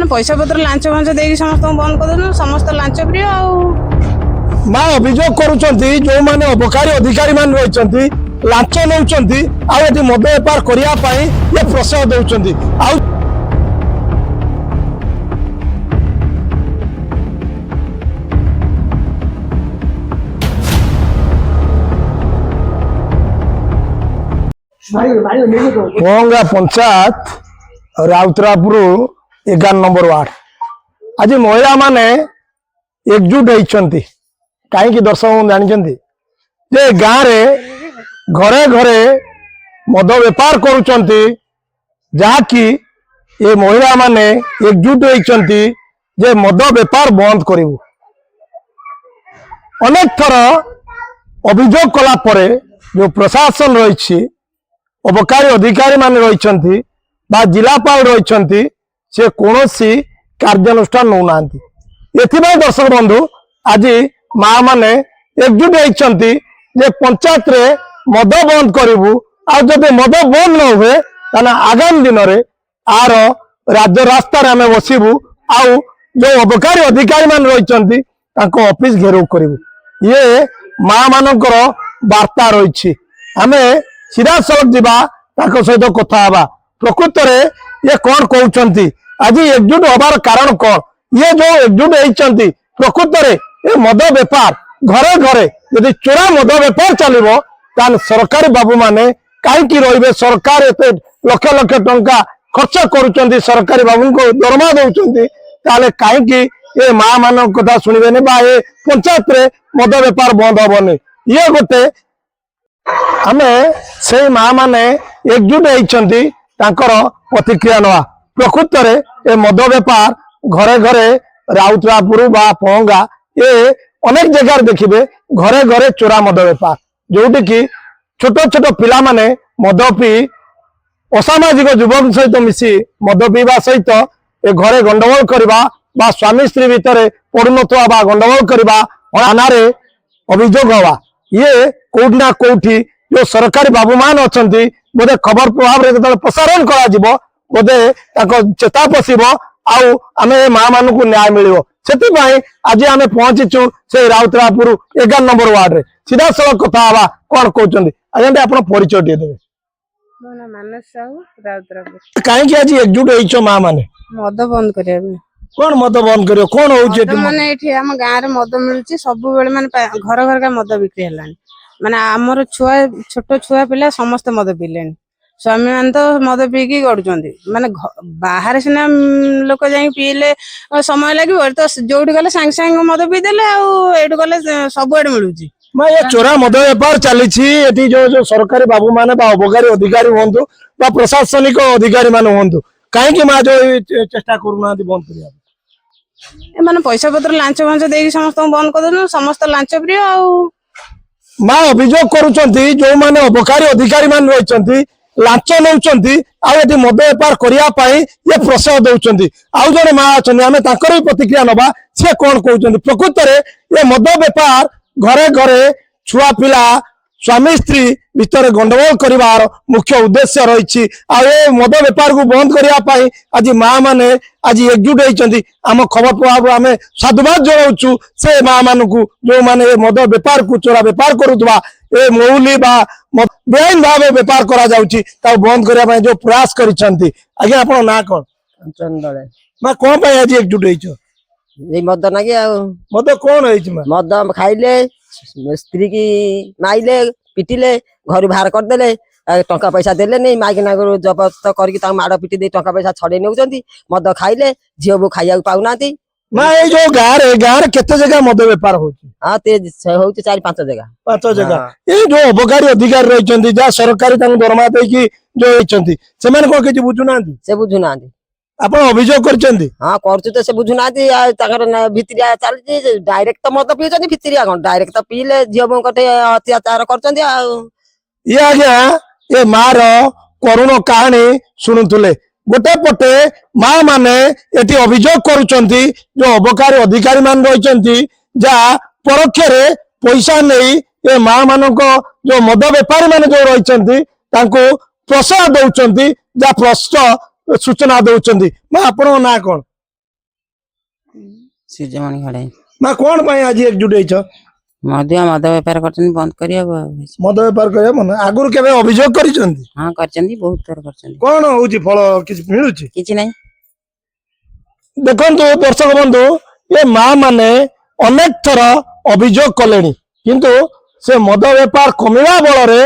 एमाने पैसा पत्र लांच फांच देकी समस्त बंद कर देन समस्त लांच प्रिय माँ अभियोग करुचंती जो माने अबकारी अधिकारी मान रहिचंती लांच नउचंती आ एटी मद बेपार करिया पई ये प्रश्रय देउचंती आ पोंगा पंचायत राउतरापुर 11 नंबर वार्ड आज महिला माने एकजुट होती कहीं दर्शक जानी जे गाँव रे घरे घरे मद बेपार करुचंती जहाँकि ये महिला माने एकजुट होती जे मद बेपार बंद करिवु अनेक थर अभियोग कला परे जो प्रशासन रही अबकारी अधिकारी मान रही जिलापाल रही से कौन कार्यानुष्ठान नौना दर्शक बंधु आज माँ माने एकजुट होती जे पंचायत रे मद बंद करूँ आदि मद बंद न हुए ताना आगामी दिन में आर राज्य रास्ता आम बसबू आउ जो अबकारी अधिकारी मान रही ऑफिस घेराव करूँ ये माँ मानकर वार्ता रही आम सीधा सड़क जीवा सहित कथा हवा प्रकृत में ये कौन कहते आज एकजुट हबार कारण कौन ये जो एकजुट होती प्रकृत में ये मद बेपार घरे घरे यदि चोरा मद बेपार चलो ताल सरकारी बाबू माने कहीं रे सरकार एत लक्ष लक्ष टंका खर्च करुँच सरकारी बाबू को दरमा दौरान ताले कहीं ये माँ मान कथा शुणवे ये पंचायत रे मद बेपार बंद हेनी ये गोटे आमे से माँ माने एकजुट होती प्रतिक्रिया नवा प्रकृत में ये मद बेपार घरे घरे राउतरापुर बा पोंगा ये अनेक जगह देखिए घरे घरे चोरा मद बेपार जोटि कि छोट छोट पिला माने मद पी असामाजिक युवक सहित मिसी मद पीवा सहित ए घरे गंडगोल करवा बा स्वामी स्त्री भितर पड़ुनथवा बा गंडगोल करवा थाना रे अभियोग हवा ये कोठी ना कोठी जो सरकारी बाबू मान अच्छा बोधे खबर प्रभाव रे जो प्रसारण करा बोधे चेता पशिब आम माँ मान को न्याय मिल से आज आम पहुंचीचु से राउतरापुर 11 नंबर वार्ड रे सीधा सड़क कथा हवा कौन कहते आज आप परिचय टे देवे कहीं आज एकजुट हो माँ मैंने मद बंद करिया कौन मद बंद करियो कौन हो माने एठी हम गांव रे मद मिलुची सब बेले माने घर घर का मद बिक्री हलानी माने हमर छुआ छोट छुआ पिला समस्त मद पीलेनी स्वामी मान तो मद पीकी गडुचंदी माने बाहर सिना लोक जाई पीले समय लागि तो जोठी गले सांग सांग मद पी देले आ एठी गले सब एड मिलुची मैं ये चोरा मद बेपार चली जो जो सरकारी बाबू माने अबकारी अधिकारी हूँ प्रशासनिक अधिकारी मान हूँ कहीं माँ जो चेष्टा करूना बंद कर माने पैसा पत्र लांच फांच देकी समस्त बंद कर देन समस्त लांच प्रिय माँ अभियोग करुचंती जो माने अबकारी अधिकारी मान रही लांच नउचंती आउ मद बेपार करने ये प्रश्रय देउचंती आउ जने माँ अच्छा आम भी प्रतिक्रिया नवा सी कौन कहते प्रकृत में ये मद बेपार घरे घरे छुआ पिला स्वामी स्त्री भितर गंडगोल करिवार मुख्य उद्देश्य रही मद बेपार को बंद करने आज माँ माने आज एकजुट होती आम खबर प्रभाव आम साधुवाद जनाऊँ से माँ मान को जो माने मद बेपार को चोरा बेपार करुवा ए मौली बा बेआईन भाव बेपार करा बंद करने जो प्रयास करिसेंती आज्ञा आप ना कौन माँ कौन पाई आज एकजुट हो मद ना मद कौन मद खाइले स्त्री की माइले पिटिले घर बाहर करदेले टंका पैसा देले नहीं माइकिना जबरदस्त करके माड़ पिटी दे टंका पैसा छड़े नौकरी मद खाइले झील बो खाइया पाऊना माँ ये जो गाँव केते जगह मद बेपार हाँ हो 4-5 जगह 5 जगह ये जो अबकारी अधिकारी रही जहाँ सरकारी दरमा देकी जो कौन बुझुना से बुझुना आप अभियोग कर हाँ कर से बुझुना भितरिया चलती डायरेक्ट तो मद पीछे भितरिया कौन डायरेक्ट तो पीले झील बो अत्याचार कर ये आज्ञा ये मार करुण कहानी शुणुले गोटे पटे माँ माने एटी अभियोग करुचंती जो अबकारी अधिकारी मान रही जहाँ परोक्ष पैसा नहीं ये माँ मान जो मद बेपारी मान जो रही प्रश्रय दौरान जहाँ प्रश्न सूचना दौरान माँ आपण ना कौन ସୂର୍ଯ୍ୟମଣି ଘଡାଇ ମା କଣ ପାଇଁ ଆଜି ଏକଜୁଟ ହେଇଛ? ମଦ ବେପାର କରୁଛନ୍ତି ବନ୍ଦ କରିବାକୁ ମଦ ବେପାର କରିବା ମନେ ଆଗରୁ କେବେ ଅଭିଯୋଗ କରିଛନ୍ତି? ହଁ କରିଛନ୍ତି ବହୁତ ଥର କରିଛନ୍ତି କଣ ହଉଛି ଫଳ କିଛି ମିଳୁଛି? କିଛି ନାହିଁ ଦେଖନ୍ତୁ ଦର୍ଶକ ବନ୍ଧୁ, ଏ ମା ମାନେ ଅନେକ ଥର ଅଭିଯୋଗ କଲେଣି, କିନ୍ତୁ ସେ ମଦ ବେପାର କମିବା ବଳରେ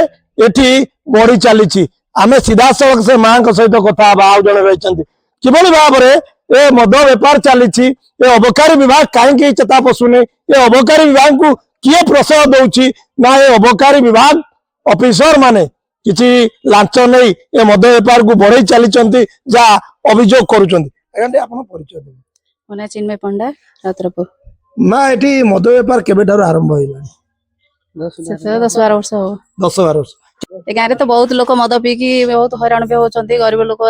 ଏଠି ବଢି ଚାଲିଛି। ଆମେ ସିଧାସଳଖ ସେ ମାଙ୍କ ସହିତ କଥା ହେବା। ଆଉ ଜଣେ ରହିଛନ୍ତି, କିଭଳି ଭାବରେ ଏ ମଦ ବେପାର ଚାଲିଛି, ଏ ଅବକାରୀ ବିଭାଗ କାହିଁକି ଚେତା ପଶୁନି? ଏ ଅବକାରୀ ବିଭାଗକୁ କିଏ ପ୍ରଶ୍ରୟ ଦଉଛି? ନା ଏ ଅବକାରୀ ବିଭାଗ ଅଫିସର ମାନେ କିଛି ଲାଞ୍ଚ ନେଇ ଏ ମଦ ବେପାରକୁ ବଢେଇ ଚାଲିଛନ୍ତି, ଯାହା ଅଭିଯୋଗ କରୁଛନ୍ତି। ଆଜ୍ଞା ଆପଣ ପରିଚୟ ଦେବେ। ମୋ ନାଁ ଚିନ୍ମୟ ପଣ୍ଡା, ରାଉତରାପୁର। ମା ଏଠି ମଦ ବେପାର କେବେଠାରୁ ଆରମ୍ଭ ହେଇଲାଣି? 10-12 ବର୍ଷ ହବ। 10-12 ବର୍ଷ। ଏ ଗାଁରେ ତ ବହୁତ ଲୋକ ମଦ ପିଇକି ବହୁତ ହଇରାଣ ବି ହଉଛନ୍ତି। ଗରିବ ଲୋକ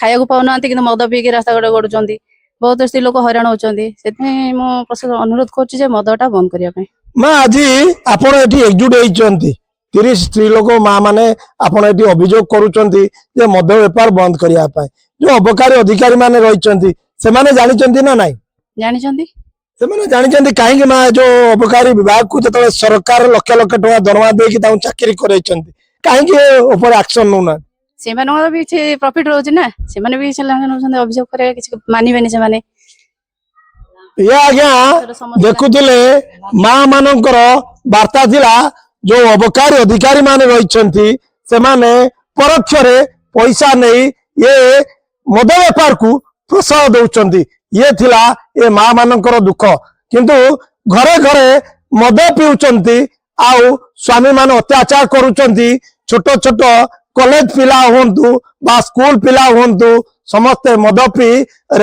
ଖାଇବାକୁ ପାଉନାହାନ୍ତି, କିନ୍ତୁ ମଦ ପିଇକି ରାସ୍ତା କଡେ ଗଡୁଛନ୍ତି। ବହୁତ ସ୍ତ୍ରୀ ଲୋକ ହଇରାଣ ହଉଛନ୍ତି। ସେଥିପାଇଁ ମୁଁ ପ୍ରଶାସନ ଅନୁରୋଧ କରୁଛି ଯେ ମଦଟା ବନ୍ଦ କରିବା ପାଇଁ। ମା ଆଜି ଆପଣ ଏଠି ଏକଜୁଟ ହେଇଛନ୍ତି, 30 ସ୍ତ୍ରୀ ଲୋକ ମା ମାନେ ଆପଣ ଏଠି ଅଭିଯୋଗ କରୁଛନ୍ତି ଯେ ମଦ ବେପାର ବନ୍ଦ କରିବା ପାଇଁ। ଯୋଉ ଅବକାରୀ ଅଧିକାରୀ ମାନେ ରହିଛନ୍ତି ସେମାନେ ଜାଣିଛନ୍ତି ନା ନାଇଁ? ଜାଣିଛନ୍ତି। ସେମାନେ ଜାଣିଛନ୍ତି କାହିଁକି ମା? ଯୋଉ ଅବକାରୀ ବିଭାଗକୁ ଯେତେବେଳେ ସରକାର ଲକ୍ଷ ଲକ୍ଷ ଟଙ୍କା ଦରମା ଦେଇକି ତାଙ୍କୁ ଚାକିରି କରେଇଛନ୍ତି, କାହିଁକି ଏ ଉପରେ ଆକ୍ସନ ନଉନାହାନ୍ତି? ସେମାନଙ୍କର ବି କିଛି ପ୍ରଫିଟ ରହୁଛି ନା, ସେମାନେ ବି ନଉଛନ୍ତି। ଅଭିଯୋଗ କରିବା କିଛି ମାନିବେନି ସେମାନେ। ଇଏ ଆଜ୍ଞା ଦେଖୁଥିଲେ ମା ମାନଙ୍କର ବାର୍ତ୍ତା ଥିଲା, ଯୋଉ ଅବକାରୀ ଅଧିକାରୀ ମାନେ ରହିଛନ୍ତି ସେମାନେ ପରୋକ୍ଷରେ ପଇସା ନେଇ ଏ ମଦ ବେପାରକୁ ପ୍ରୋତ୍ସାହ ଦଉଛନ୍ତି। ଇଏ ଥିଲା ଏ ମା ମାନଙ୍କର ଦୁଃଖ। କିନ୍ତୁ ଘରେ ଘରେ ମଦ ପିଉଛନ୍ତି, ଆଉ ସ୍ୱାମୀ ମାନେ ଅତ୍ୟାଚାର କରୁଛନ୍ତି। ଛୋଟ ଛୋଟ କଲେଜ ପିଲା ହୁଅନ୍ତୁ ବା ସ୍କୁଲ ପିଲା ହୁଅନ୍ତୁ, ସମସ୍ତେ ମଦ ପିଇ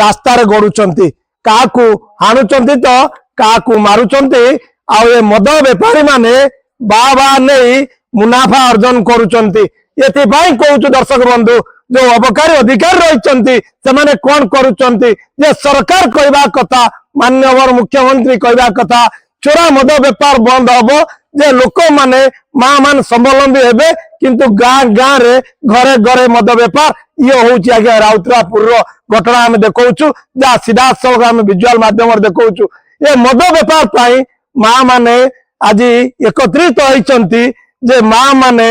ରାସ୍ତାରେ ଗଡୁଛନ୍ତି। କାହାକୁ ହାଣୁଛନ୍ତି ତ କାହାକୁ ମାରୁଛନ୍ତି। ଆଉ ଏ ମଦ ବେପାରୀ ମାନେ ବାହା ନେଇ ମୁନାଫା ଅର୍ଜନ କରୁଛନ୍ତି। ଏଥିପାଇଁ କହୁଛୁ ଦର୍ଶକ ବନ୍ଧୁ, ଯୋଉ ଅବକାରୀ ଅଧିକାରୀ ରହିଛନ୍ତି ସେମାନେ କଣ କରୁଛନ୍ତି? ଯେ ସରକାର କହିବା କଥା, ମାନ୍ୟବର ମୁଖ୍ୟମନ୍ତ୍ରୀ କହିବା କଥା, ଚୋରା ମଦ ବେପାର ବନ୍ଦ ହବ, ଯେ ଲୋକମାନେ ମା ମାନେ ସ୍ୱାବଲମ୍ବୀ ହେବେ। କିନ୍ତୁ ଗାଁ ଗାଁ ରେ ଘରେ ଘରେ ମଦ ବେପାର। ଇଏ ହଉଛି ଆଜ୍ଞା ରାଉତରାପୁରର ଘଟଣା ଆମେ ଦେଖଉଛୁ, ଯାହା ସିଧାସଳଖ ଆମେ ଭିଜୁଆଲ ମାଧ୍ୟମରେ ଦେଖଉଛୁ। ଏ ମଦ ବେପାର ପାଇଁ ମା ମାନେ ଆଜି ଏକତ୍ରିତ ହେଇଛନ୍ତି, ଯେ ମା ମାନେ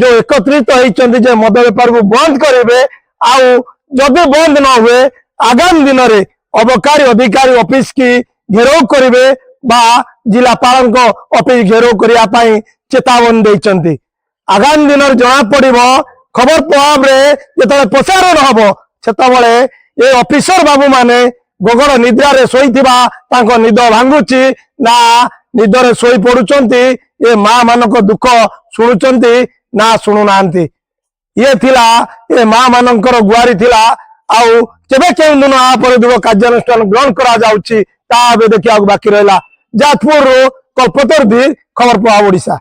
ଯୋଉ ଏକତ୍ରିତ ହେଇଛନ୍ତି ଯେ ମଦ ବେପାରକୁ ବନ୍ଦ କରିବେ। ଆଉ ଯଦି ବନ୍ଦ ନ ହୁଏ ଆଗାମୀ ଦିନରେ ଅବକାରୀ ଅଧିକାରୀ ଅଫିସ କି ଘେରାଉ କରିବେ ବା ଜିଲ୍ଲାପାଳଙ୍କ ଅଫିସ ଘେରାଉ କରିବା ପାଇଁ ଚେତାବନୀ ଦେଇଛନ୍ତି। ଆଗାମୀ ଦିନରେ ଜଣା ପଡିବ, ଖବର ପ୍ରଭାବରେ ଯେତେବେଳେ ପ୍ରସାରଣ ହବ, ସେତେବେଳେ ଏ ଅଫିସର ବାବୁ ମାନେ ଗଗନ ନିଦ୍ରାରେ ଶୋଇଥିବା ତାଙ୍କ ନିଦ ଭାଙ୍ଗୁଛି ନା ନିଦରେ ଶୋଇ ପଡୁଛନ୍ତି? ଏ ମା ମାନଙ୍କ ଦୁଃଖ ଶୁଣୁଛନ୍ତି ନା ଶୁଣୁନାହାନ୍ତି? ଇଏ ଥିଲା ଏ ମା ମାନଙ୍କର ଗୁହାରି ଥିଲା। ଆଉ କେବେ କେଉଁ ଦିନ ଆ ପରେ ଦୃଢ କାର୍ଯ୍ୟାନୁଷ୍ଠାନ ଗ୍ରହଣ କରାଯାଉଛି ତାହା ଏବେ ଦେଖିବାକୁ ବାକି ରହିଲା। ଯାଜପୁରରୁ କଳ୍ପତରୁ ଖବର ପ୍ରଭାବ, ଓଡ଼ିଶା।